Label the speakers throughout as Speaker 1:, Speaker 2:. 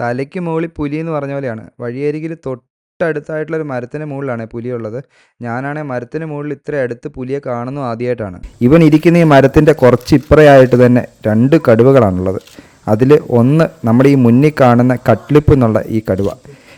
Speaker 1: തലയ്ക്ക് മുകളിൽ പുലി എന്ന് പറഞ്ഞ പോലെയാണ്. വഴിയരികിൽ തൊട്ടടുത്തായിട്ടുള്ളൊരു മരത്തിന് മുകളിലാണ് പുലിയുള്ളത്. ഞാനാണെങ്കിൽ മരത്തിന് മുകളിൽ ഇത്ര അടുത്ത് പുലിയെ കാണുന്നു ആദ്യമായിട്ടാണ്. ഇവൻ ഇരിക്കുന്ന ഈ മരത്തിൻ്റെ കുറച്ച് ഇപ്പുറയായിട്ട് തന്നെ 2 കടുവകളാണുള്ളത്. അതിൽ ഒന്ന് നമ്മുടെ ഈ മുന്നിൽ കാണുന്ന കട്ട്ലിപ്പ് എന്നുള്ള ഈ കടുവ.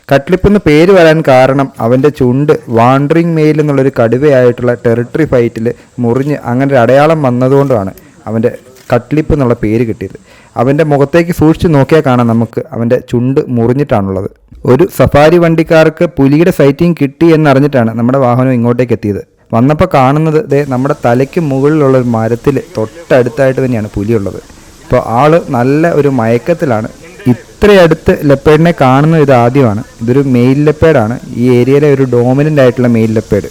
Speaker 1: കട്ട്ലിപ്പ് എന്ന് പേര് വരാൻ കാരണം അവൻ്റെ ചുണ്ട് വാണ്ടറിങ് മെയിൽ എന്നുള്ളൊരു കടുവയായിട്ടുള്ള ടെറിട്ടറി ഫൈറ്റിൽ മുറിഞ്ഞ് അങ്ങനെ ഒരു അടയാളം വന്നതുകൊണ്ടാണ് അവൻ്റെ കട്ട്ലിപ്പ് എന്നുള്ള പേര് കിട്ടിയത്. അവൻ്റെ മുഖത്തേക്ക് സൂക്ഷിച്ച് നോക്കിയാൽ കാണാം നമുക്ക് അവൻ്റെ ചുണ്ട് മുറിഞ്ഞിട്ടാണുള്ളത്. ഒരു സഫാരി വണ്ടിക്കാർക്ക് പുലിയുടെ സൈറ്റിംഗ് കിട്ടി എന്നറിഞ്ഞിട്ടാണ് നമ്മുടെ വാഹനം ഇങ്ങോട്ടേക്ക് എത്തിയത്. വന്നപ്പോൾ കാണുന്നത് നമ്മുടെ തലയ്ക്ക് മുകളിലുള്ള ഒരു മരത്തിൽ തൊട്ടടുത്തായിട്ട് തന്നെയാണ് പുലിയുള്ളത്. ഇപ്പോൾ ആൾ നല്ല ഒരു മയക്കത്തിലാണ്. ഇത്രയടുത്ത് ലെപ്പേഡിനെ കാണുന്നത് ഇത് ആദ്യമാണ്. ഇതൊരു മെയിൽ ലെപ്പേഡാണ്. ഈ ഏരിയയിലെ ഒരു ഡോമിനൻ്റ് ആയിട്ടുള്ള മെയിൽ ലെപ്പേഡ്.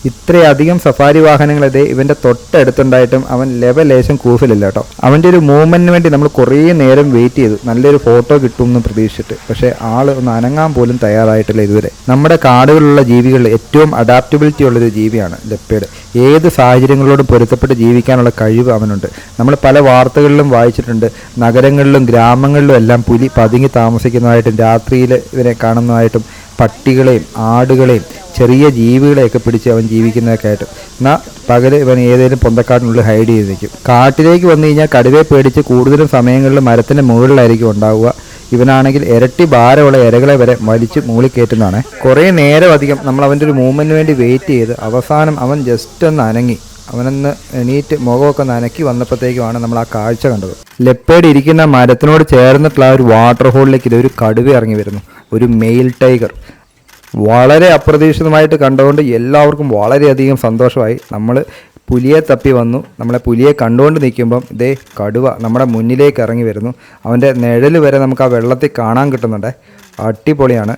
Speaker 1: ഇത്രയധികം സഫാരി വാഹനങ്ങൾ ഇവൻ്റെ തൊട്ടടുത്തുണ്ടായിട്ടും അവൻ ലേശം കൂസലില്ല കേട്ടോ. അവൻ്റെ ഒരു മൂവ്മെൻറ്റിന് വേണ്ടി നമ്മൾ കുറേ നേരം വെയിറ്റ് ചെയ്തു, നല്ലൊരു ഫോട്ടോ കിട്ടുമെന്ന് പ്രതീക്ഷിച്ചിട്ട്. പക്ഷേ ആൾ ഒന്ന് അനങ്ങാൻ പോലും തയ്യാറായിട്ടില്ല ഇതുവരെ. നമ്മുടെ കാടുകളിലുള്ള ജീവികളിൽ ഏറ്റവും അഡാപ്റ്റബിലിറ്റി ഉള്ളൊരു ജീവിയാണ് ലെപ്പേഡ്. ഏത് സാഹചര്യങ്ങളോടും പൊരുത്തപ്പെട്ട് ജീവിക്കാനുള്ള കഴിവ് അവനുണ്ട്. നമ്മൾ പല വാർത്തകളിലും വായിച്ചിട്ടുണ്ട്, നഗരങ്ങളിലും ഗ്രാമങ്ങളിലും എല്ലാം പുലി പതുങ്ങി താമസിക്കുന്നതായിട്ടും രാത്രിയിൽ ഇവരെ കാണുന്നതായിട്ടും പട്ടികളെയും ആടുകളെയും ചെറിയ ജീവികളെയൊക്കെ പിടിച്ച് അവൻ ജീവിക്കുന്നതൊക്കെ ആയിട്ട്. എന്നാൽ പകൽ ഇവൻ ഏതെങ്കിലും പൊന്തക്കാട്ടിനുള്ളിൽ ഹൈഡ് ചെയ്ത് നിൽക്കും. കാട്ടിലേക്ക് വന്നു കഴിഞ്ഞാൽ കടുവയെ പേടിച്ച് കൂടുതലും സമയങ്ങളിൽ മരത്തിൻ്റെ മുകളിലായിരിക്കും ഉണ്ടാവുക. ഇവനാണെങ്കിൽ ഇരട്ടി ഭാരമുള്ള ഇരകളെ വരെ വലിച്ച് മൂളി കയറ്റുന്നതാണ്. കുറേ നേരം അധികം നമ്മൾ അവൻ്റെ ഒരു മൂവ്മെൻറ്റിന് വേണ്ടി വെയിറ്റ് ചെയ്ത് അവസാനം അവൻ ജസ്റ്റ് ഒന്ന് അനങ്ങി. അവനൊന്ന് എണീറ്റ് മുഖമൊക്കെ നനക്കി വന്നപ്പോഴത്തേക്കുമാണ് നമ്മൾ ആ കാഴ്ച കണ്ടത്. ലെപ്പേഡ് ഇരിക്കുന്ന മരത്തിനോട് ചേർന്നിട്ടുള്ള ഒരു വാട്ടർ ഹോളിലേക്ക് ഇതൊരു കടുവ ഇറങ്ങി വരുന്നു. ഒരു മെയിൽ ടൈഗർ. വളരെ അപ്രതീക്ഷിതമായിട്ട് കണ്ടുകൊണ്ട് എല്ലാവർക്കും വളരെയധികം സന്തോഷമായി. നമ്മൾ പുലിയെ തപ്പി വന്നു. നമ്മളെ പുലിയെ കണ്ടുകൊണ്ട് നിൽക്കുമ്പം കടുവ നമ്മുടെ മുന്നിലേക്ക് ഇറങ്ങി വരുന്നു. അവൻ്റെ നിഴൽ വരെ നമുക്ക് ആ വെള്ളത്തിൽ കാണാൻ കിട്ടുന്നുണ്ട്. അടിപൊളിയാണ്.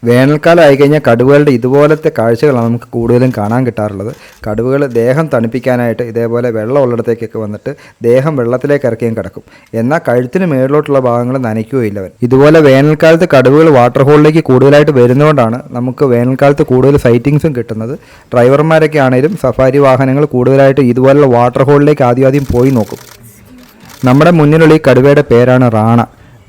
Speaker 1: വേനൽക്കാലം ആയിക്കഴിഞ്ഞാൽ കടുവകളുടെ ഇതുപോലത്തെ കാഴ്ചകളാണ് നമുക്ക് കൂടുതലും കാണാൻ കിട്ടാറുള്ളത്. കടുവകൾ ദേഹം തണുപ്പിക്കാനായിട്ട് ഇതേപോലെ വെള്ളം ഉള്ളിടത്തേക്കൊക്കെ വന്നിട്ട് ദേഹം വെള്ളത്തിലേക്ക് ഇറക്കിയും കിടക്കും. എന്നാൽ കഴുത്തിന് മേളിലോട്ടുള്ള ഭാഗങ്ങൾ നനയ്ക്കുകയില്ല അവൻ. ഇതുപോലെ വേനൽക്കാലത്ത് കടുവകൾ വാട്ടർ ഹോളിലേക്ക് കൂടുതലായിട്ട് വരുന്നതുകൊണ്ടാണ് നമുക്ക് വേനൽക്കാലത്ത് കൂടുതൽ സൈറ്റിങ്സും കിട്ടുന്നത്. ഡ്രൈവർമാരൊക്കെ ആണെങ്കിലും സഫാരി വാഹനങ്ങൾ കൂടുതലായിട്ട് ഇതുപോലുള്ള വാട്ടർ ഹോളിലേക്ക് ആദ്യം പോയി നോക്കും. നമ്മുടെ മുന്നിലുള്ള ഈ കടുവയുടെ പേരാണ് റാണ.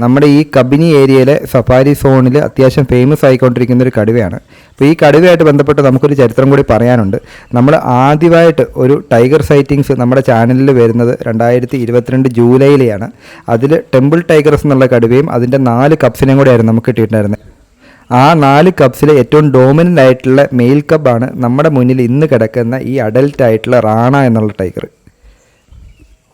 Speaker 1: നമ്മുടെ ഈ കബിനി ഏരിയയിലെ സഫാരി സോണിൽ അത്യാവശ്യം ഫേമസ് ആയിക്കൊണ്ടിരിക്കുന്ന ഒരു കടുവയാണ്. അപ്പോൾ ഈ കടുവയായിട്ട് ബന്ധപ്പെട്ട് നമുക്കൊരു ചരിത്രം കൂടി പറയാനുണ്ട്. നമ്മൾ ആദ്യമായിട്ട് ഒരു ടൈഗർ സൈറ്റിങ്സ് നമ്മുടെ ചാനലിൽ വരുന്നത് 2022 ജൂലൈയിലെയാണ്. അതിൽ ടെമ്പിൾ ടൈഗർസ് എന്നുള്ള കടുവയും അതിൻ്റെ 4 കപ്സിനെയും കൂടെയായിരുന്നു നമുക്ക് കിട്ടിയിട്ടുണ്ടായിരുന്നത്. ആ 4 കപ്സിലെ ഏറ്റവും ഡോമിനൻ്റ് ആയിട്ടുള്ള മെയിൽ കബാണ് നമ്മുടെ മുന്നിൽ ഇന്ന് കിടക്കുന്ന ഈ അഡൽട്ട് ആയിട്ടുള്ള റാണ എന്നുള്ള ടൈഗർ.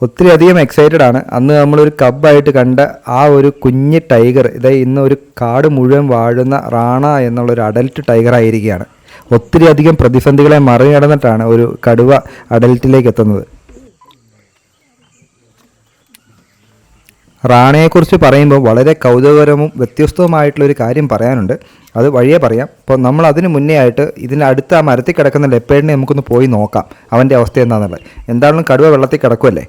Speaker 1: ഒത്തിരി അധികം എക്സൈറ്റഡ് ആണ്. അന്ന് നമ്മളൊരു കബ്ബായിട്ട് കണ്ട ആ ഒരു കുഞ്ഞ് ടൈഗർ ഇന്ന് ഒരു കാട് മുഴുവൻ വാഴുന്ന റാണ എന്നുള്ളൊരു അഡൽട്ട് ടൈഗർ ആയിരിക്കുകയാണ്. ഒത്തിരി അധികം പ്രതിസന്ധികളെ മറികടന്നിട്ടാണ് ഒരു കടുവ അഡൽട്ടിലേക്ക് എത്തുന്നത്. റാണയെക്കുറിച്ച് പറയുമ്പോൾ വളരെ കൗതുകകരവും വ്യത്യസ്തവുമായിട്ടുള്ളൊരു കാര്യം പറയാനുണ്ട്. അത് വഴിയേ പറയാം. അപ്പോൾ നമ്മൾ അതിന് മുന്നേ ആയിട്ട് ഇതിനടുത്ത് ആ മരത്തിൽ കിടക്കുന്ന ലെപ്പേഡിനെ നമുക്കൊന്ന് പോയി നോക്കാം, അവൻ്റെ അവസ്ഥ എന്താണെന്നുള്ളത്. എന്താണെങ്കിലും കടുവ വെള്ളത്തിൽ കിടക്കുമല്ലേ.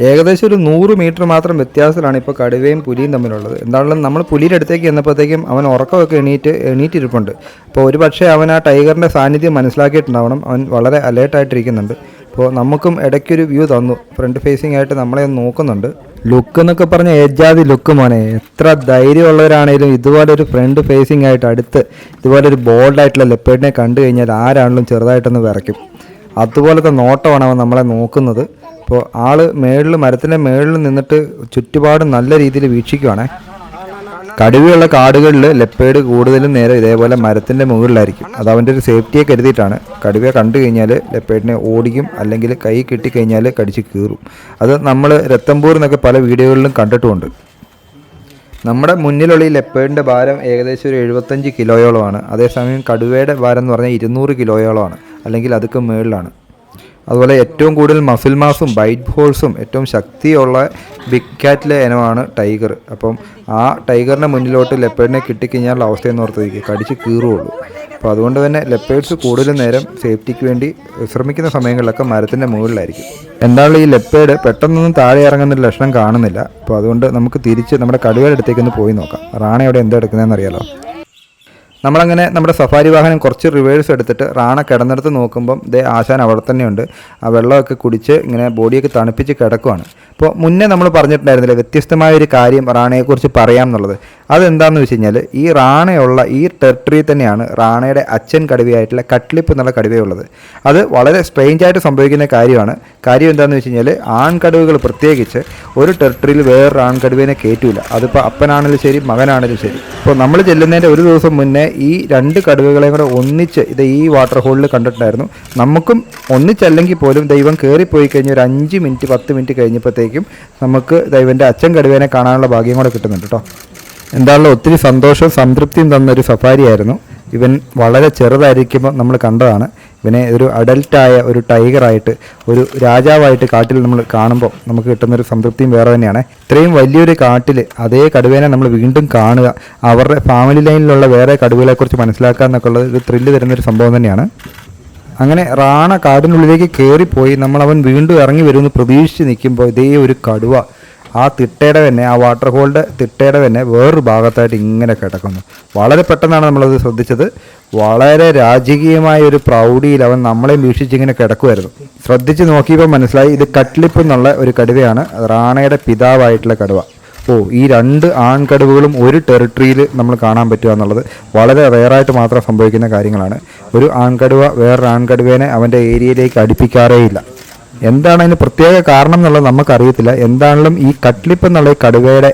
Speaker 1: ഏകദേശം ഒരു 100 മീറ്റർ മാത്രം വ്യത്യാസത്തിലാണ് ഇപ്പോൾ കടുവയും പുലിയും തമ്മിലുള്ളത്. എന്താണെങ്കിലും നമ്മൾ പുലിയുടെ അടുത്തേക്ക് ചെന്നപ്പോഴത്തേക്കും അവൻ ഉറക്കമൊക്കെ എണീറ്റിരിപ്പുണ്ട്. അപ്പോൾ ഒരു പക്ഷേ അവൻ ആ ടൈഗറിൻ്റെ സാന്നിധ്യം മനസ്സിലാക്കിയിട്ടുണ്ടാവണം. അവൻ വളരെ അലേർട്ടായിട്ടിരിക്കുന്നുണ്ട്. അപ്പോൾ നമുക്കും ഇടയ്ക്കൊരു വ്യൂ തന്നു. ഫ്രണ്ട് ഫേസിംഗ് ആയിട്ട് നമ്മളെ ഒന്ന് നോക്കുന്നുണ്ട്. ലുക്ക് എന്നൊക്കെ പറഞ്ഞ ഏജാതി ലുക്ക് മോനെ. എത്ര ധൈര്യമുള്ളവരാണേലും ഇതുപോലൊരു ഫ്രണ്ട് ഫേസിംഗ് ആയിട്ട് അടുത്ത് ഇതുപോലൊരു ബോൾഡായിട്ടുള്ള ലെപ്പേഡിനെ കണ്ടു കഴിഞ്ഞാൽ ആരാണെങ്കിലും ചെറുതായിട്ടൊന്ന് വിറയ്ക്കും. അതുപോലത്തെ നോട്ടമാണ് അവൻ നമ്മളെ നോക്കുന്നത്. അപ്പോൾ ആൾ മരത്തിൻ്റെ മേളിൽ നിന്നിട്ട് ചുറ്റുപാടും നല്ല രീതിയിൽ വീക്ഷിക്കുവാണേ. കടുവയുള്ള കാടുകളിൽ ലെപ്പേഡ് കൂടുതലും നേരെ ഇതേപോലെ മരത്തിൻ്റെ മുകളിലായിരിക്കും. അത് അവൻ്റെ ഒരു സേഫ്റ്റിയെ കരുതിയിട്ടാണ്. കടുവയെ കണ്ടു കഴിഞ്ഞാൽ ലെപ്പേഡിനെ ഓടിക്കും, അല്ലെങ്കിൽ കൈ കിട്ടിക്കഴിഞ്ഞാൽ കടിച്ച് കീറും. അത് നമ്മൾ രത്തംപൂർ എന്നൊക്കെ പല വീഡിയോകളിലും കണ്ടിട്ടുമുണ്ട്. നമ്മുടെ മുന്നിലുള്ള ഈ ലെപ്പേഡിൻ്റെ ഭാരം ഏകദേശം ഒരു 75 കിലോയോളമാണ്. അതേസമയം കടുവയുടെ ഭാരം എന്ന് പറഞ്ഞാൽ 200 കിലോയോളമാണ്, അല്ലെങ്കിൽ അതൊക്കെ മുകളിലാണ്. അതുപോലെ ഏറ്റവും കൂടുതൽ മസിൽ മാസും ബൈറ്റ് ഹോൾസും ഏറ്റവും ശക്തിയുള്ള ബിഗ് ക്യാറ്റിലെ ഇനമാണ് ടൈഗർ. അപ്പം ആ ടൈഗറിൻ്റെ മുന്നിലോട്ട് ലെപ്പേഡിനെ കിട്ടിക്കഴിഞ്ഞാൽ അവസ്ഥയെന്ന് ഓർത്തിരിക്കുക, കടിച്ച് കീറുകയുള്ളൂ. അപ്പോൾ അതുകൊണ്ട് തന്നെ ലെപ്പേഡ്സ് കൂടുതൽ നേരം സേഫ്റ്റിക്ക് വേണ്ടി വിശ്രമിക്കുന്ന സമയങ്ങളിലൊക്കെ മരത്തിൻ്റെ മുകളിലായിരിക്കും. എന്താണ് ഈ ലെപ്പേഡ് പെട്ടെന്നൊന്നും താഴെ ഇറങ്ങുന്നൊരു ലക്ഷണം കാണുന്നില്ല. അപ്പോൾ അതുകൊണ്ട് നമുക്ക് തിരിച്ച് നമ്മുടെ കടുവയുടെ അടുത്തേക്കൊന്ന് പോയി നോക്കാം. റാണ അവിടെ എന്താ എടുക്കുന്നതെന്ന് അറിയാലോ. നമ്മളങ്ങനെ നമ്മുടെ സഫാരി വാഹനം കുറച്ച് റിവേഴ്സ് എടുത്തിട്ട് റാണ കിടന്നിടത്ത് നോക്കുമ്പം ആശാൻ അവിടെ തന്നെയുണ്ട്. ആ വെള്ളമൊക്കെ കുടിച്ച് ഇങ്ങനെ ബോഡിയൊക്കെ തണുപ്പിച്ച് കിടക്കുവാണ്. ഇപ്പോൾ മുന്നേ നമ്മൾ പറഞ്ഞിട്ടുണ്ടായിരുന്നില്ല വ്യത്യസ്തമായ ഒരു കാര്യം റാണയെക്കുറിച്ച് പറയാം എന്നുള്ളത്. അതെന്താണെന്ന് വെച്ച് കഴിഞ്ഞാൽ ഈ റാണയുള്ള ഈ ടെറിട്ടറി തന്നെയാണ് റാണയുടെ അച്ഛൻ കടുവയായിട്ടുള്ള കട്ട്ലിപ്പ് എന്നുള്ള കടുവയുള്ളത്. അത് വളരെ സ്ട്രെയിഞ്ചായിട്ട് സംഭവിക്കുന്ന കാര്യമാണ്. കാര്യം എന്താണെന്ന് വെച്ച് കഴിഞ്ഞാൽ ആൺകടുവകൾ പ്രത്യേകിച്ച് ഒരു ടെറിട്ടറിയിൽ വേറൊരു ആൺകടുവേനെ കയറ്റൂല. അതിപ്പോൾ അപ്പനാണെങ്കിലും ശരി മകനാണെങ്കിലും ശരി. ഇപ്പോൾ നമ്മൾ ചെല്ലുന്നതിൻ്റെ ഒരു ദിവസം മുന്നേ ഈ 2 കടുവകളെയും കൂടെ ഒന്നിച്ച് ഈ വാട്ടർ ഹോളിൽ കണ്ടിട്ടുണ്ടായിരുന്നു. നമുക്കും ഒന്നിച്ചല്ലെങ്കിൽ പോലും ദൈവം കയറിപ്പോയി കഴിഞ്ഞ് ഒരു 5 മിനിറ്റ് 10 മിനിറ്റ് കഴിഞ്ഞപ്പോഴത്തേക്കും നമുക്ക് ദൈവൻ്റെ അച്ഛൻ കടുവേനെ കാണാനുള്ള ഭാഗ്യം കൂടെ കിട്ടുന്നുണ്ട് കേട്ടോ. എന്താണല്ലോ ഒത്തിരി സന്തോഷവും സംതൃപ്തിയും തന്നൊരു സഫാരിയായിരുന്നു. ഇവൻ വളരെ ചെറുതായിരിക്കുമ്പോൾ നമ്മൾ കണ്ടതാണ്. ഇവനെ ഒരു അഡൽട്ടായ ഒരു ടൈഗറായിട്ട് ഒരു രാജാവായിട്ട് കാട്ടിൽ നമ്മൾ കാണുമ്പോൾ നമുക്ക് കിട്ടുന്നൊരു സംതൃപ്തിയും വേറെ തന്നെയാണ്. ഇത്രയും വലിയൊരു കാട്ടിൽ അതേ കടുവേനെ നമ്മൾ വീണ്ടും കാണുക, അവരുടെ ഫാമിലി ലൈനിലുള്ള വേറെ കടുവകളെക്കുറിച്ച് മനസ്സിലാക്കുക എന്നൊക്കെ ഉള്ളത് ഒരു ത്രില്ല് തരുന്നൊരു സംഭവം തന്നെയാണ്. അങ്ങനെ റാണ കാടിനുള്ളിലേക്ക് കയറിപ്പോയി അവൻ വീണ്ടും ഇറങ്ങി വരുമെന്ന് പ്രതീക്ഷിച്ച് നിൽക്കുമ്പോൾ ഇതേ ഒരു കടുവ ആ തിട്ടയുടെ തന്നെ ആ വാട്ടർ ഹോളിൻ്റെ തിട്ടയുടെ തന്നെ വേറൊരു ഭാഗത്തായിട്ട് ഇങ്ങനെ കിടക്കുന്നു. വളരെ പെട്ടെന്നാണ് നമ്മളത് ശ്രദ്ധിച്ചത്. വളരെ രാജകീയമായ ഒരു പ്രൗഢിയിൽ അവൻ നമ്മളെ വീക്ഷിച്ചിങ്ങനെ കിടക്കുമായിരുന്നു. ശ്രദ്ധിച്ച് നോക്കിയപ്പോൾ മനസ്സിലായി ഇത് കട്ട്ലിപ്പ് എന്നുള്ള ഒരു കടുവയാണ്, റാണയുടെ പിതാവായിട്ടുള്ള കടുവ. ഈ 2 ആൺകടുവകളും ഒരു ടെറിട്ടറിയിൽ നമ്മൾ കാണാൻ പറ്റുക എന്നുള്ളത് വളരെ റെയറായിട്ട് മാത്രം സംഭവിക്കുന്ന കാര്യങ്ങളാണ്. ഒരു ആൺകടുവ വേറൊരു ആൺകടുവേനെ അവൻ്റെ ഏരിയയിലേക്ക് അടുപ്പിക്കാറേയില്ല. എന്താണ് അതിന് പ്രത്യേക കാരണം എന്നുള്ളത് നമുക്കറിയത്തില്ല. എന്താണെങ്കിലും ഈ കട്ട്ലിപ്പ് എന്നുള്ള ഈ കടുവയുടെ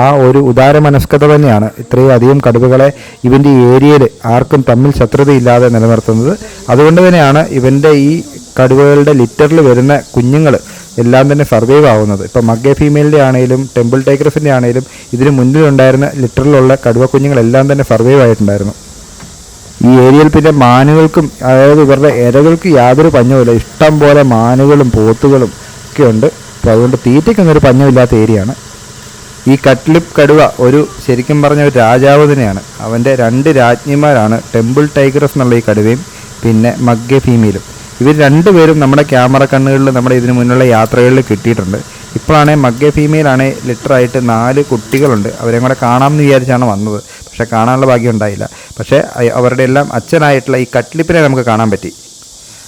Speaker 1: ആ ഒരു ഉദാരമനസ്കത തന്നെയാണ് ഇത്രയും അധികം കടുവകളെ ഇവൻ്റെ ഈ ഏരിയയിൽ ആർക്കും തമ്മിൽ ശത്രുതയില്ലാതെ നിലനിർത്തുന്നത്. അതുകൊണ്ട് തന്നെയാണ് ഇവൻ്റെ ഈ കടുവകളുടെ ലിറ്ററിൽ വരുന്ന കുഞ്ഞുങ്ങൾ എല്ലാം തന്നെ സർവൈവ് ആവുന്നത്. ഇപ്പോൾ മഗ്ഗേ ഫീമെയിലിൻ്റെ ആണെങ്കിലും ടെമ്പിൾ ടൈഗ്രസിൻ്റെ ആണെങ്കിലും ഇതിന് മുന്നിലുണ്ടായിരുന്ന ലിറ്ററിലുള്ള കടുവ കുഞ്ഞുങ്ങളെല്ലാം തന്നെ സർവൈവ് ആയിട്ടുണ്ടായിരുന്നു. ഈ ഏരിയയിൽ പിന്നെ മാനുകൾക്കും അതായത് ഇവരുടെ ഇരകൾക്ക് യാതൊരു പഞ്ഞവുമില്ല. ഇഷ്ടം പോലെ മാനുകളും പോത്തുകളും ഒക്കെ ഉണ്ട്. അപ്പോൾ അതുകൊണ്ട് തീറ്റയ്ക്കൊന്നൊരു പഞ്ഞമില്ലാത്ത ഏരിയയാണ്. ഈ കട്ട്ലിപ്പ് കടുവ ശരിക്കും പറഞ്ഞ ഒരു രാജാവ് തന്നെയാണ്. അവൻ്റെ 2 രാജ്ഞിമാരാണ് ടെമ്പിൾ ടൈഗ്രസ് എന്നുള്ള ഈ കടുവയും പിന്നെ മഗ്ഗേ ഫീമെയിലും. ഇവർ 2 പേരും നമ്മുടെ ക്യാമറ കണ്ണുകളിൽ നമ്മുടെ ഇതിനു മുന്നുള്ള യാത്രകളിൽ കിട്ടിയിട്ടുണ്ട്. ഇപ്പോഴാണെങ്കിൽ മഗ്ഗേ ഫീമെയിലാണെങ്കിൽ ലിറ്ററായിട്ട് 4 കുട്ടികളുണ്ട്. അവരെയും കൂടെ കാണാമെന്ന് വിചാരിച്ചാണ് വന്നത്. പക്ഷേ കാണാനുള്ള ഭാഗ്യം ഉണ്ടായില്ല. പക്ഷേ അവരുടെ എല്ലാം അച്ഛനായിട്ടുള്ള ഈ കട്ട്ലിപ്പിനെ നമുക്ക് കാണാൻ പറ്റി.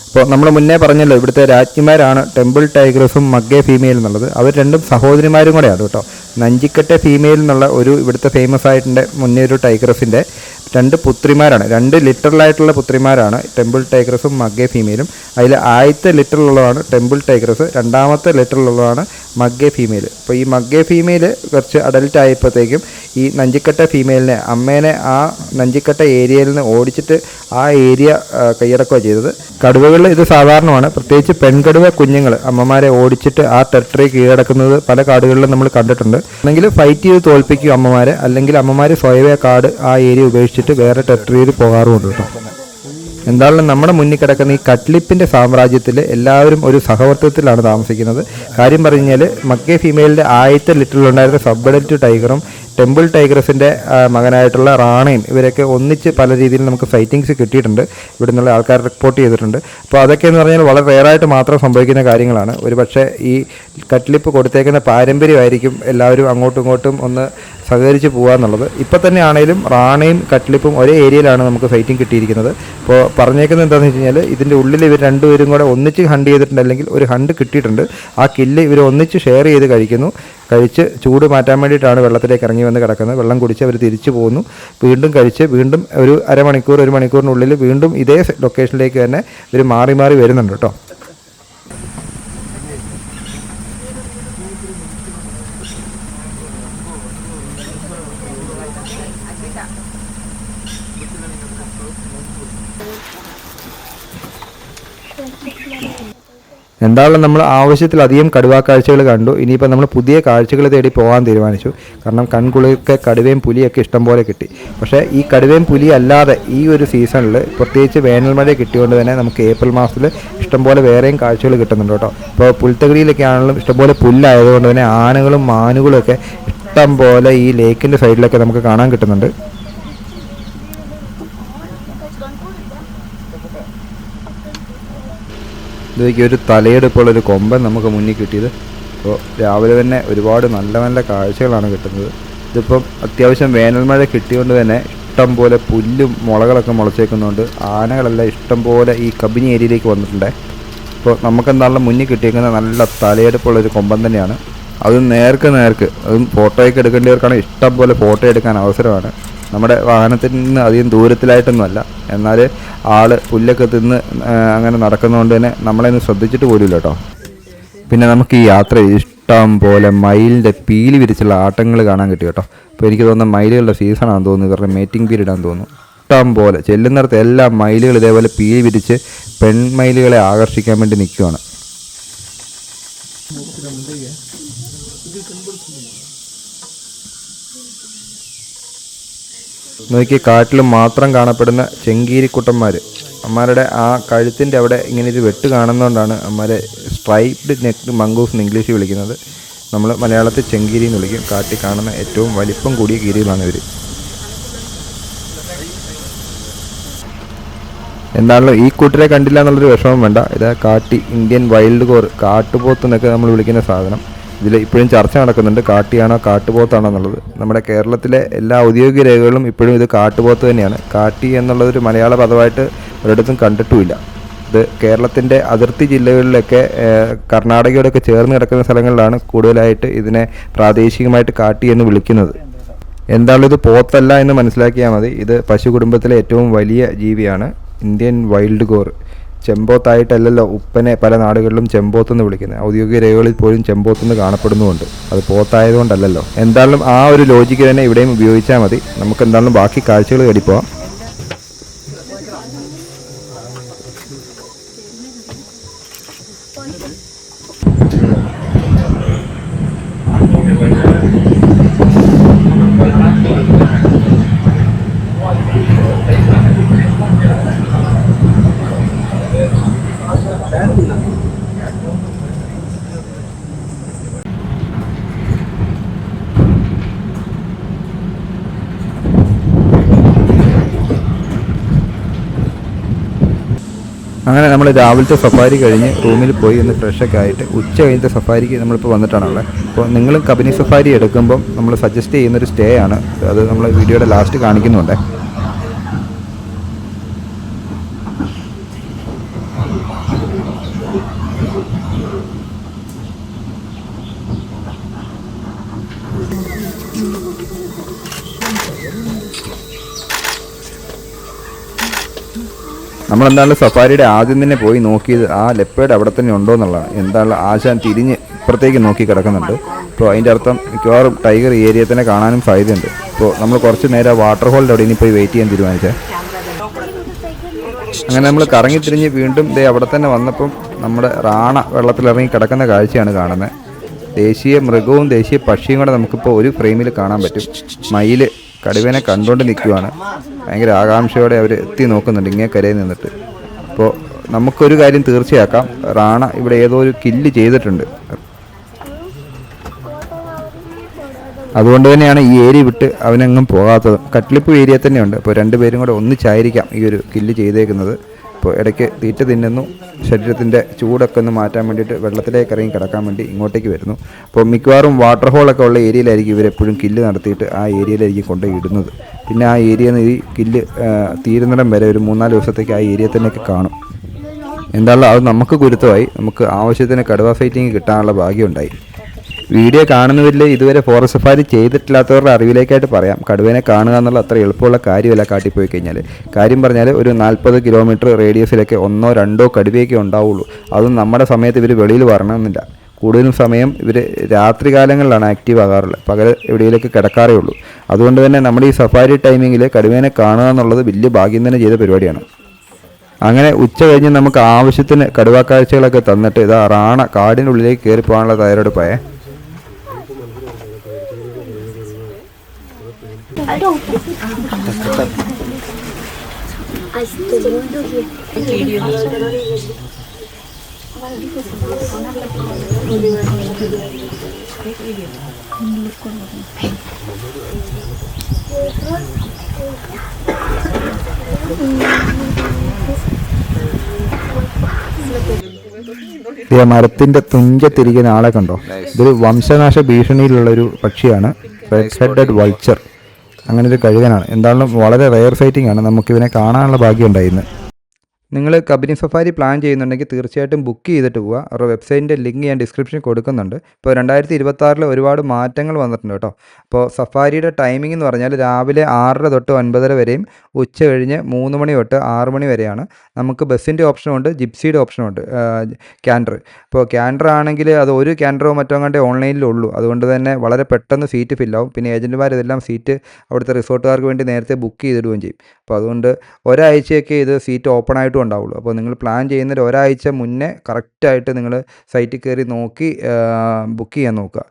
Speaker 1: അപ്പോൾ നമ്മൾ മുന്നേ പറഞ്ഞല്ലോ ഇവിടുത്തെ രാജ്ഞിമാരാണ് ടെമ്പിൾ ടൈഗ്രസും മഗ്ഗേ ഫീമെയിൽ എന്നുള്ളത്. അവർ 2 സഹോദരിമാരും കൂടെയാണ് കേട്ടോ. നഞ്ചിക്കട്ടെ ഫീമെയിൽ എന്നുള്ള ഇവിടുത്തെ ഫേമസ് ആയിട്ടുണ്ട് മുന്നേ ഒരു ടൈഗ്രസിൻ്റെ 2 പുത്രിമാരാണ്. 2 ലിറ്ററലായിട്ടുള്ള പുത്രിമാരാണ് ടെമ്പിൾ ടൈഗ്രസും മഗ്ഗേ ഫീമെയിലും. അതിൽ ആദ്യത്തെ ലിറ്ററിലുള്ളതാണ് ടെമ്പിൾ ടൈഗ്രസ്, രണ്ടാമത്തെ ലിറ്ററിലുള്ളതാണ് മഗ്ഗേ ഫീമെയിൽ. അപ്പോൾ ഈ മഗ്ഗേ ഫീമെയിൽ കുറച്ച് അഡൽട്ട് ആയപ്പോഴത്തേക്കും ഈ നഞ്ചിക്കട്ട ഫീമെയിലിനെ അമ്മേനെ ആ നഞ്ചിക്കട്ട ഏരിയയിൽ നിന്ന് ഓടിച്ചിട്ട് ആ ഏരിയ കൈയടക്കുക ചെയ്തത്. കടുവകളിൽ ഇത് സാധാരണമാണ്. പ്രത്യേകിച്ച് പെൺകടുവ കുഞ്ഞുങ്ങൾ അമ്മമാരെ ഓടിച്ചിട്ട് ആ ടെറിട്ടറി കീഴടക്കുന്നത് പല കാടുകളിലും നമ്മൾ കണ്ടിട്ടുണ്ട്. അല്ലെങ്കിൽ ഫൈറ്റ് ചെയ്ത് തോൽപ്പിക്കും അമ്മമാരെ, അല്ലെങ്കിൽ അമ്മമാർ സ്വയമേ കാട് ആ ഏരിയ ഉപേക്ഷിച്ചിട്ട് വേറെ ടെറിട്ടറിയിൽ പോകാറുമുണ്ട് കേട്ടോ. എന്തായാലും നമ്മുടെ മുന്നിൽ കിടക്കുന്ന ഈ കട്ട്ലിപ്പിൻ്റെ സാമ്രാജ്യത്തിൽ എല്ലാവരും ഒരു സഹവർത്തിത്വത്തിലാണ് താമസിക്കുന്നത്. കാര്യം പറഞ്ഞു കഴിഞ്ഞാൽ മഗ്ഗേ ഫീമെയിലിൻ്റെ ആദ്യത്തെ ലിറ്ററിലുണ്ടായിരുന്ന സബ് അഡൽറ്റ് ടൈഗറും ടെമ്പിൾ ടൈഗ്രസിൻ്റെ മകനായിട്ടുള്ള റാണയും ഇവരൊക്കെ ഒന്നിച്ച് പല രീതിയിൽ നമുക്ക് ഫൈറ്റിങ്സ് കിട്ടിയിട്ടുണ്ട്. ഇവിടെ നിന്നുള്ള ആൾക്കാർ റിപ്പോർട്ട് ചെയ്തിട്ടുണ്ട്. അപ്പോൾ അതൊക്കെയെന്ന് പറഞ്ഞാൽ വളരെ റെയറായിട്ട് മാത്രം സംഭവിക്കുന്ന കാര്യങ്ങളാണ്. ഒരു പക്ഷേ ഈ കട്ട്ലിപ്പ് കൊടുത്തേക്കുന്ന പാരമ്പര്യമായിരിക്കും എല്ലാവരും അങ്ങോട്ടും ഇങ്ങോട്ടും ഒന്ന് സഹകരിച്ച് പോകാമെന്നുള്ളത്. ഇപ്പം തന്നെ ആണെങ്കിലും റാണയും കട്ട്ലിപ്പും ഒരേ ഏരിയയിലാണ് നമുക്ക് ഫൈറ്റിംഗ് കിട്ടിയിരിക്കുന്നത്. അപ്പോൾ പറഞ്ഞേക്കുന്നത് എന്താണെന്ന് വെച്ച് കഴിഞ്ഞാൽ ഇതിൻ്റെ ഉള്ളിൽ ഇവർ 2 പേരും കൂടെ ഒന്നിച്ച് ഹണ്ട് ചെയ്തിട്ടുണ്ട്, അല്ലെങ്കിൽ ഒരു ഹണ്ട് കിട്ടിയിട്ടുണ്ട്. ആ കില്ല് ഇവർ ഒന്നിച്ച് ഷെയർ ചെയ്ത് കഴിച്ച് ചൂട് മാറ്റാൻ വേണ്ടിയിട്ടാണ് വെള്ളത്തിലേക്ക് ഇറങ്ങി വന്ന് കിടക്കുന്നത്. വെള്ളം കുടിച്ച് അവർ തിരിച്ചു പോകുന്നു, വീണ്ടും കഴിച്ച് വീണ്ടും ഒരു അരമണിക്കൂർ 1 മണിക്കൂറിനുള്ളിൽ വീണ്ടും ഇതേ ലൊക്കേഷനിലേക്ക് തന്നെ ഇവർ മാറി മാറി വരുന്നുണ്ട് കേട്ടോ. എന്തായാലും നമ്മൾ ആവശ്യത്തിലധികം കടുവാ കാഴ്ചകൾ കണ്ടു. ഇനിയിപ്പോൾ നമ്മൾ പുതിയ കാഴ്ചകൾ തേടി പോകാൻ തീരുമാനിച്ചു. കാരണം കൺകുളിർക്ക് കടുവയും പുലിയൊക്കെ ഇഷ്ടം പോലെ കിട്ടി. പക്ഷേ ഈ കടുവയും പുലി അല്ലാതെ ഈ ഒരു സീസണിൽ പ്രത്യേകിച്ച് വേനൽമഴ കിട്ടിയതുകൊണ്ട് തന്നെ നമുക്ക് ഏപ്രിൽ മാസത്തിൽ ഇഷ്ടംപോലെ വേറെയും കാഴ്ചകൾ കിട്ടുന്നുണ്ട് കേട്ടോ. ഇപ്പോൾ പുൽത്തകിടിയിലൊക്കെ ആണെങ്കിലും ഇഷ്ടംപോലെ പുല്ലായതുകൊണ്ട് തന്നെ ആനകളും മാനുകളും ഒക്കെ ഇഷ്ടം പോലെ ഈ ലേക്കിൻ്റെ സൈഡിലൊക്കെ നമുക്ക് കാണാൻ കിട്ടുന്നുണ്ട്. ഇതൊക്കെ ഒരു തലയെടുപ്പുള്ളൊരു കൊമ്പൻ നമുക്ക് മുന്നിൽ കിട്ടിയത്. അപ്പോൾ രാവിലെ തന്നെ ഒരുപാട് നല്ല നല്ല കാഴ്ചകളാണ് കിട്ടുന്നത്. ഇതിപ്പം അത്യാവശ്യം വേനൽമഴ കിട്ടിയതുകൊണ്ട് തന്നെ ഇഷ്ടം പോലെ പുല്ലും മുളകളൊക്കെ മുളച്ചേക്കുന്നതുകൊണ്ട് ആനകളെല്ലാം ഇഷ്ടം പോലെ ഈ കബിനി ഏരിയയിലേക്ക് വന്നിട്ടുണ്ട്. അപ്പോൾ നമുക്കെന്താണെങ്കിലും മുന്നിൽ കിട്ടിയേക്കുന്ന നല്ല തലയെടുപ്പുള്ളൊരു കൊമ്പൻ തന്നെയാണ്. അതും നേർക്ക് അതും ഫോട്ടോയൊക്കെ എടുക്കേണ്ടവർക്കാണ് ഇഷ്ടം പോലെ ഫോട്ടോ എടുക്കാൻ അവസരമാണ്. നമ്മുടെ വാഹനത്തിൽ നിന്ന് അധികം ദൂരത്തിലായിട്ടൊന്നുമല്ല, എന്നാൽ ആൾ പുല്ലൊക്കെ തിന്ന് അങ്ങനെ നടക്കുന്നതുകൊണ്ട് തന്നെ നമ്മളെയൊന്നും ശ്രദ്ധിച്ചിട്ട് പോലുമില്ല കേട്ടോ. പിന്നെ നമുക്ക് ഈ യാത്ര ഇഷ്ടം പോലെ മയിലിൻ്റെ പീലി വിരിച്ചുള്ള ആട്ടങ്ങൾ കാണാൻ കിട്ടി കേട്ടോ. അപ്പോൾ എനിക്ക് തോന്നുന്നു മയിലുകളുടെ സീസണാണെന്ന് തോന്നുന്നു, ഇവരുടെ മീറ്റിംഗ് പീരീഡാണെന്ന് തോന്നുന്നു. ഇഷ്ടം പോലെ ചെല്ലുന്നിടത്ത് എല്ലാ മയിലുകൾ ഇതേപോലെ പീലി വിരിച്ച് പെൺമയിലുകളെ ആകർഷിക്കാൻ വേണ്ടി നിൽക്കുകയാണ്. നോക്കി കാട്ടിൽ മാത്രം കാണപ്പെടുന്ന ചെങ്കീരിക്കുട്ടന്മാർ, അമ്മമാരുടെ ആ കഴുത്തിൻ്റെ അവിടെ ഇങ്ങനെ ഒരു വെട്ട് കാണുന്നതുകൊണ്ടാണ് അമ്മമാരെ സ്ട്രൈപ്ഡ് നെക്ക് മംഗൂസ് എന്ന് ഇംഗ്ലീഷിൽ വിളിക്കുന്നത്. നമ്മൾ മലയാളത്തിൽ ചെങ്കീരി എന്ന് വിളിക്കും. കാട്ടിൽ കാണുന്ന ഏറ്റവും വലിപ്പം കൂടിയ കീരികളാണ് ഇവർ. എന്താണല്ലോ ഈ കൂട്ടരെ കണ്ടില്ല എന്നുള്ളൊരു വിഷമം വേണ്ട. ഇത് കാട്ടി ഇന്ത്യൻ വൈൽഡ് കോർ, കാട്ടുപോത്ത് എന്നൊക്കെ നമ്മൾ വിളിക്കുന്ന സാധനം. ഇതിൽ ഇപ്പോഴും ചർച്ച നടക്കുന്നുണ്ട്, കാട്ടിയാണോ കാട്ടുപോത്താണോ എന്നുള്ളത്. നമ്മുടെ കേരളത്തിലെ എല്ലാ ഔദ്യോഗിക രേഖകളും ഇപ്പോഴും ഇത് കാട്ടുപോത്ത് തന്നെയാണ്. കാട്ടി എന്നുള്ളതൊരു മലയാള പദമായിട്ട് ഒരിടത്തും കണ്ടിട്ടുമില്ല. ഇത് കേരളത്തിൻ്റെ അതിർത്തി ജില്ലകളിലൊക്കെ കർണാടകയോടൊക്കെ ചേർന്ന് കിടക്കുന്ന സ്ഥലങ്ങളിലാണ് കൂടുതലായിട്ട് ഇതിനെ പ്രാദേശികമായിട്ട് കാട്ടി എന്ന് വിളിക്കുന്നത്. എന്തായാലും ഇത് പോത്തല്ല എന്ന് മനസ്സിലാക്കിയാൽ മതി. ഇത് പശു കുടുംബത്തിലെ ഏറ്റവും വലിയ ജീവിയാണ്, ഇന്ത്യൻ വൈൽഡ് കോർ. ചെമ്പോത്തായിട്ടല്ലല്ലോ ഉപ്പനെ പല നാടുകളിലും ചെമ്പോത്തെന്ന് വിളിക്കുന്നത്. ഔദ്യോഗിക രേഖകളിൽ പോലും ചെമ്പോത്തെന്ന് കാണപ്പെടുന്നുമുണ്ട്. അത് പോത്തായതുകൊണ്ടല്ലല്ലോ. എന്തായാലും ആ ഒരു ലോജിക്ക് തന്നെ ഇവിടെയും ഉപയോഗിച്ചാൽ മതി. നമുക്ക് എന്തായാലും ബാക്കി കാഴ്ചകൾ കടിപ്പോവാം. അങ്ങനെ നമ്മൾ രാവിലത്തെ സഫാരി കഴിഞ്ഞ് റൂമിൽ പോയി ഒന്ന് ഫ്രഷൊക്കെ ആയിട്ട് ഉച്ച കഴിഞ്ഞത്തെ സഫാരിക്ക് നമ്മളിപ്പോൾ വന്നിട്ടാണുള്ളത്. അപ്പോൾ നിങ്ങൾ കബനി സഫാരി എടുക്കുമ്പം നമ്മൾ സജസ്റ്റ് ചെയ്യുന്നൊരു സ്റ്റേ ആണ്, അത് നമ്മൾ വീഡിയോയുടെ ലാസ്റ്റ് കാണിക്കുന്നുണ്ട്. നമ്മളെന്തായാലും സഫാരിയുടെ ആദ്യം തന്നെ പോയി നോക്കിയത് ആ ലെപ്പേഡ് അവിടെ തന്നെ ഉണ്ടോ എന്നുള്ളതാണ്. എന്തായാലും ആശാൻ തിരിഞ്ഞ് ഇപ്പുറത്തേക്ക് നോക്കി കിടക്കുന്നുണ്ട്. അപ്പോൾ അതിൻ്റെ അർത്ഥം മിക്കവാറും ടൈഗർ ഏരിയ തന്നെ കാണാനും സാധ്യതയുണ്ട്. അപ്പോൾ നമ്മൾ കുറച്ച് നേരം വാട്ടർ ഹോളിൻ്റെ അവിടെ ഇനി പോയി വെയിറ്റ് ചെയ്യാൻ തീരുമാനിച്ചത്. അങ്ങനെ നമ്മൾ കറങ്ങി തിരിഞ്ഞ് വീണ്ടും അവിടെ തന്നെ വന്നപ്പം നമ്മുടെ റാണ വെള്ളത്തിലിറങ്ങി കിടക്കുന്ന കാഴ്ചയാണ് കാണുന്നത്. ദേശീയ മൃഗവും ദേശീയ പക്ഷിയും കൂടെ നമുക്കിപ്പോൾ ഒരു ഫ്രെയിമിൽ കാണാൻ പറ്റും. മയിൽ കടുവേനെ കണ്ടുകൊണ്ട് നിൽക്കുവാണ്. ഭയങ്കര ആകാംക്ഷയോടെ അവർ എത്തി നോക്കുന്നുണ്ട് ഇങ്ങനെ കരയിൽ നിന്നിട്ട്. അപ്പോൾ നമുക്കൊരു കാര്യം തീർച്ചയാക്കാം, റാണ ഇവിടെ ഏതോ ഒരു കില്ല് ചെയ്തിട്ടുണ്ട്. അതുകൊണ്ട് തന്നെയാണ് ഈ ഏരിയ വിട്ട് അവനെങ്ങും പോകാത്തത്. കട്ട്ലിപ്പ് ഏരിയ തന്നെയുണ്ട്. അപ്പോൾ രണ്ടുപേരും കൂടെ ഒന്നിച്ചായിരിക്കാം ഈ ഒരു കില്ല് ചെയ്തേക്കുന്നത്. അപ്പോൾ ഇടയ്ക്ക് തീറ്റ തിന്നുന്നു, ശരീരത്തിൻ്റെ ചൂടൊക്കെ ഒന്ന് മാറ്റാൻ വേണ്ടിയിട്ട് വെള്ളത്തിലേക്ക് ഇറങ്ങി കിടക്കാൻ വേണ്ടി ഇങ്ങോട്ടേക്ക് വരുന്നു. അപ്പോൾ മിക്കവാറും വാട്ടർ ഹോളൊക്കെ ഉള്ള ഏരിയയിലായിരിക്കും ഇവരെപ്പോഴും കില്ല് നടത്തിയിട്ട് ആ ഏരിയയിലായിരിക്കും കൊണ്ടുപോയി ഇടുന്നത്. പിന്നെ ആ ഏരിയയിൽ നിന്ന് ഈ കില്ല് തീരുന്നിടം വരെ ഒരു 3-4 ദിവസത്തേക്ക് ആ ഏരിയ തന്നെയൊക്കെ കാണും. എന്തായാലും അത് നമുക്ക് ഗുരുത്വമായി. നമുക്ക് ആവശ്യത്തിന് കടുവ ഫൈറ്റിങ് കിട്ടാനുള്ള ഭാഗ്യമുണ്ടായി. വീഡിയോ കാണുന്നവരിൽ ഇതുവരെ ഫോറസ്റ്റ് സഫാരി ചെയ്തിട്ടില്ലാത്തവരുടെ അറിവിലേക്കായിട്ട് പറയാം, കടുവേനെ കാണുക എന്നുള്ള അത്ര എളുപ്പമുള്ള കാര്യമല്ല കാട്ടിപ്പോയി കഴിഞ്ഞാൽ. കാര്യം പറഞ്ഞാൽ ഒരു 40 കിലോമീറ്റർ റേഡിയസിലൊക്കെ 1-2 കടുവയൊക്കെ ഉണ്ടാവുള്ളൂ. അതും നമ്മുടെ സമയത്ത് ഇവർ വെളിയിൽ വരണമെന്നില്ല. കൂടുതലും സമയം ഇവർ രാത്രി കാലങ്ങളിലാണ് ആക്റ്റീവ് ആകാറുള്ളത്, പകൽ എവിടെയെങ്കിലൊക്കെ കിടക്കാറേ ഉള്ളൂ. അതുകൊണ്ട് തന്നെ നമ്മുടെ ഈ സഫാരി ടൈമിങ്ങിൽ കടുവേനെ കാണുക എന്നുള്ളത് വലിയ ഭാഗ്യം തന്നെ ചെയ്ത പരിപാടിയാണ്. അങ്ങനെ ഉച്ച കഴിഞ്ഞ് നമുക്ക് ആവശ്യത്തിന് കടുവ കാഴ്ചകളൊക്കെ തന്നിട്ട് ഇതാ റാണ കാടിനുള്ളിലേക്ക് കയറി പോകാനുള്ള തയ്യാറെടുപ്പായേ.
Speaker 2: I don't. I still do
Speaker 1: മരത്തിന്റെ തുഞ്ചത്തിരിക്കുന്ന ആളെ കണ്ടോ? ഇതൊരു വംശനാശ ഭീഷണിയിലുള്ളൊരു പക്ഷിയാണ്, റെഡ് ഹെഡഡ് വൾച്ചർ. അങ്ങനെ ഒരു കഴുകനാണ്. എന്തായാലും വളരെ റെയർ സൈറ്റിംഗ് ആണ്. നമുക്കിവനെ കാണാനുള്ള ഭാഗ്യം ഉണ്ടായിരുന്നു. നിങ്ങൾ കബനി സഫാരി പ്ലാൻ ചെയ്യുന്നുണ്ടെങ്കിൽ തീർച്ചയായിട്ടും ബുക്ക് ചെയ്തിട്ട് പോവുക. അവരുടെ വെബ്സൈറ്റിൻ്റെ ലിങ്ക് ഞാൻ ഡിസ്ക്രിപ്ഷനിൽ കൊടുക്കുന്നുണ്ട്. ഇപ്പോൾ 2026 ഒരുപാട് മാറ്റങ്ങൾ വന്നിട്ടുണ്ട് കേട്ടോ. അപ്പോൾ സഫാരിയുടെ ടൈമിംഗ് എന്ന് പറഞ്ഞാൽ രാവിലെ 6:30 തൊട്ട് 9:30 വരെയും ഉച്ച കഴിഞ്ഞ് 3 മണി തൊട്ട് 6 മണി വരെയാണ്. നമുക്ക് ബസ്സിൻ്റെ ഓപ്ഷനുണ്ട്, ജിപ്സിയുടെ ഓപ്ഷനുണ്ട്, ക്യാൻഡർ. ഇപ്പോൾ ക്യാൻഡർ ആണെങ്കിൽ അത് ഒരു ക്യാൻഡറോ മറ്റോ കണ്ടേ ഓൺലൈനിലുള്ളൂ. അതുകൊണ്ട് തന്നെ വളരെ പെട്ടെന്ന് സീറ്റ് ഫില്ലാവും. പിന്നെ ഏജൻറ്റുമാർ ഇതെല്ലാം സീറ്റ് അവിടുത്തെ റിസോർട്ടുകാർക്ക് വേണ്ടി നേരത്തെ ബുക്ക് ചെയ്തിടുകയും ചെയ്യും. അപ്പോൾ അതുകൊണ്ട് ഒരാഴ്ചയൊക്കെ ഇത് സീറ്റ് ഓപ്പൺ ആയിട്ടും ഉണ്ടാവുള്ളൂ. അപ്പോൾ നിങ്ങൾ പ്ലാൻ ചെയ്യുന്നൊരു ഒരാഴ്ച മുന്നേ കറക്റ്റായിട്ട് നിങ്ങൾ സൈറ്റിൽ കയറി നോക്കി ബുക്ക് ചെയ്യാൻ നോക്കുക.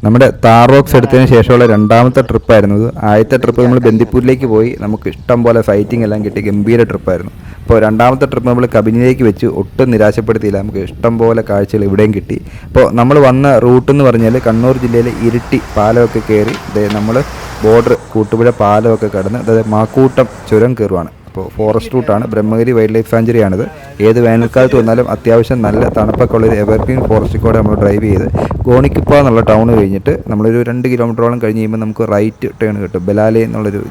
Speaker 1: നമ്മുടെ താർ റോക്സ് എടുത്തതിന് ശേഷമുള്ള രണ്ടാമത്തെ ട്രിപ്പായിരുന്നു ഇത്. ആദ്യത്തെ ട്രിപ്പ് നമ്മൾ ബന്ദിപ്പൂരിലേക്ക് പോയി, നമുക്ക് ഇഷ്ടം പോലെ സൈറ്റിംഗ് എല്ലാം കിട്ടി, ഗംഭീര ട്രിപ്പായിരുന്നു. അപ്പോൾ രണ്ടാമത്തെ ട്രിപ്പ് നമ്മൾ കബനിയിലേക്ക് വെച്ച് ഒട്ടും നിരാശപ്പെടുത്തിയില്ല, നമുക്ക് ഇഷ്ടം പോലെ കാഴ്ചകൾ ഇവിടെയും കിട്ടി. അപ്പോൾ നമ്മൾ വന്ന റൂട്ട് എന്ന് പറഞ്ഞാൽ കണ്ണൂർ ജില്ലയിലെ ഇരിട്ടി പാലമൊക്കെ കയറി നമ്മൾ ബോർഡർ കൂട്ടുപുഴ പാലമൊക്കെ കടന്ന് അതായത് മാക്കൂട്ടം ചുരം കയറുവാണ്. അപ്പോൾ ഫോറസ്റ്റ് റൂട്ടാണ്, ബ്രഹ്മഗിരി വൈൽഡ് ലൈഫ് സാഞ്ചുറിയാണിത്. ഏത് വേനൽക്കാലത്ത് വന്നാലും അത്യാവശ്യം നല്ല തണുപ്പൊക്കെ ഉള്ളൊരു എവർഗ്രീൻ ഫോറസ്റ്റിൽ കൂടെ നമ്മൾ ഡ്രൈവ് ചെയ്ത് ഗോണിക്കുപ്പ എന്നുള്ള ടൗൺ കഴിഞ്ഞിട്ട് നമ്മളൊരു 2 കിലോമീറ്ററോളം കഴിഞ്ഞ് കഴിയുമ്പോൾ നമുക്ക് റൈറ്റ് ടേൺ കിട്ടും. ബലാലെ എന്നുള്ളൊരു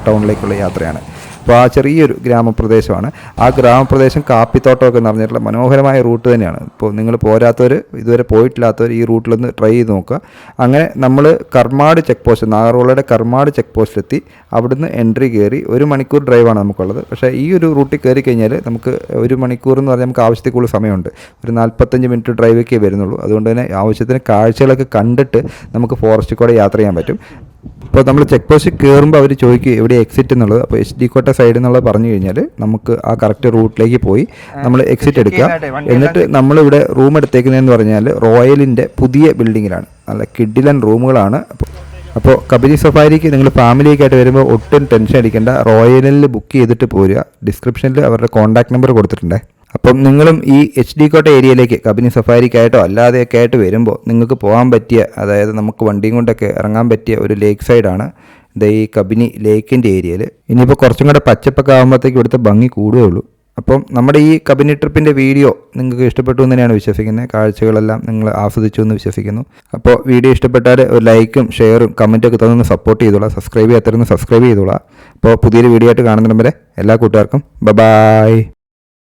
Speaker 1: ടൗണിലേക്കുള്ള യാത്രയാണ്. അപ്പോൾ ആ ചെറിയൊരു ഗ്രാമപ്രദേശമാണ്. ആ ഗ്രാമപ്രദേശം കാപ്പിത്തോട്ടമൊക്കെ നിറഞ്ഞിട്ടുള്ള മനോഹരമായ റൂട്ട് തന്നെയാണ്. ഇപ്പോൾ നിങ്ങൾ പോരാത്തവർ, ഇതുവരെ പോയിട്ടില്ലാത്തവർ ഈ റൂട്ടിലൊന്ന് ട്രൈ ചെയ്ത് നോക്കുക. അങ്ങനെ നമ്മൾ കർമാട് ചെക്ക് പോസ്റ്റ്, നാഗർകോളയുടെ കർമാട് ചെക്ക് പോസ്റ്റിലെത്തി. അവിടുന്ന് എൻട്രി കയറി 1 മണിക്കൂർ ഡ്രൈവാണ് നമുക്കുള്ളത്. പക്ഷേ ഈ ഒരു റൂട്ടിൽ കയറി കഴിഞ്ഞാൽ നമുക്ക് 1 മണിക്കൂർ എന്ന് പറഞ്ഞാൽ നമുക്ക് ആവശ്യത്തിൽ കൂടുതൽ സമയമുണ്ട്. ഒരു 45 മിനിറ്റ് ഡ്രൈവൊക്കെ വരുന്നുള്ളൂ. അതുകൊണ്ട് തന്നെ ആവശ്യത്തിന് കാഴ്ചകളൊക്കെ കണ്ടിട്ട് നമുക്ക് ഫോറസ്റ്റിൽ കൂടെ യാത്ര ചെയ്യാൻ പറ്റും. ഇപ്പോൾ നമ്മൾ ചെക്ക് പോസ്റ്റ് കയറുമ്പോൾ അവർ ചോദിക്കും എവിടെ എക്സിറ്റ് എന്നുള്ളത്. അപ്പോൾ HD കോട്ട സൈഡ് എന്നുള്ളത് പറഞ്ഞു കഴിഞ്ഞാൽ നമുക്ക് ആ കറക്റ്റ് റൂട്ടിലേക്ക് പോയി നമ്മൾ എക്സിറ്റ് എടുക്കുക. എന്നിട്ട് നമ്മളിവിടെ റൂം എടുത്തേക്കുന്നതെന്ന് പറഞ്ഞാൽ റോയലിൻ്റെ പുതിയ ബിൽഡിങ്ങിലാണ്. നല്ല കിഡിലൻ റൂമുകളാണ്. അപ്പോൾ കബനി സഫാരിക്ക് നിങ്ങൾ ഫാമിലിയൊക്കെ ആയിട്ട് വരുമ്പോൾ ഒട്ടും ടെൻഷൻ അടിക്കേണ്ട, റോയലിൽ ബുക്ക് ചെയ്തിട്ട് പോരുക. ഡിസ്ക്രിപ്ഷനിൽ അവരുടെ കോൺടാക്ട് നമ്പർ കൊടുത്തിട്ടുണ്ട്. അപ്പം നിങ്ങളും ഈ HD കോട്ട ഏരിയയിലേക്ക് കബനി സഫാരിക്കായിട്ടോ അല്ലാതെയൊക്കെ ആയിട്ട് വരുമ്പോൾ നിങ്ങൾക്ക് പോകാൻ പറ്റിയ, അതായത് നമുക്ക് വണ്ടിയും കൊണ്ടൊക്കെ ഇറങ്ങാൻ പറ്റിയ ഒരു ലേക്ക് സൈഡാണ് ഈ കബനി ലേക്കിൻ്റെ ഏരിയയിൽ. ഇനിയിപ്പോൾ കുറച്ചും കൂടെ പച്ചപ്പൊക്കെ ആകുമ്പോഴത്തേക്ക് ഇവിടുത്തെ ഭംഗി കൂടുകയുള്ളൂ. അപ്പം നമ്മുടെ ഈ കബനി ട്രിപ്പിൻ്റെ വീഡിയോ നിങ്ങൾക്ക് ഇഷ്ടപ്പെട്ടു എന്ന് തന്നെയാണ് വിശ്വസിക്കുന്നത്. കാഴ്ചകളെല്ലാം നിങ്ങൾ ആസ്വദിച്ചു എന്ന് വിശ്വസിക്കുന്നു. അപ്പോൾ വീഡിയോ ഇഷ്ടപ്പെട്ടാൽ ഒരു ലൈക്കും ഷെയറും കമൻറ്റൊക്കെ തന്നൊന്ന് സപ്പോർട്ട് ചെയ്തോളാം. സബ്സ്ക്രൈബ് ചെയ്യാത്തവരൊന്ന് സബ്സ്ക്രൈബ് ചെയ്തോളാം. അപ്പോൾ പുതിയൊരു വീഡിയോ ആയിട്ട് കാണുന്നതിന് വരെ എല്ലാ കൂട്ടുകാർക്കും ബൈ.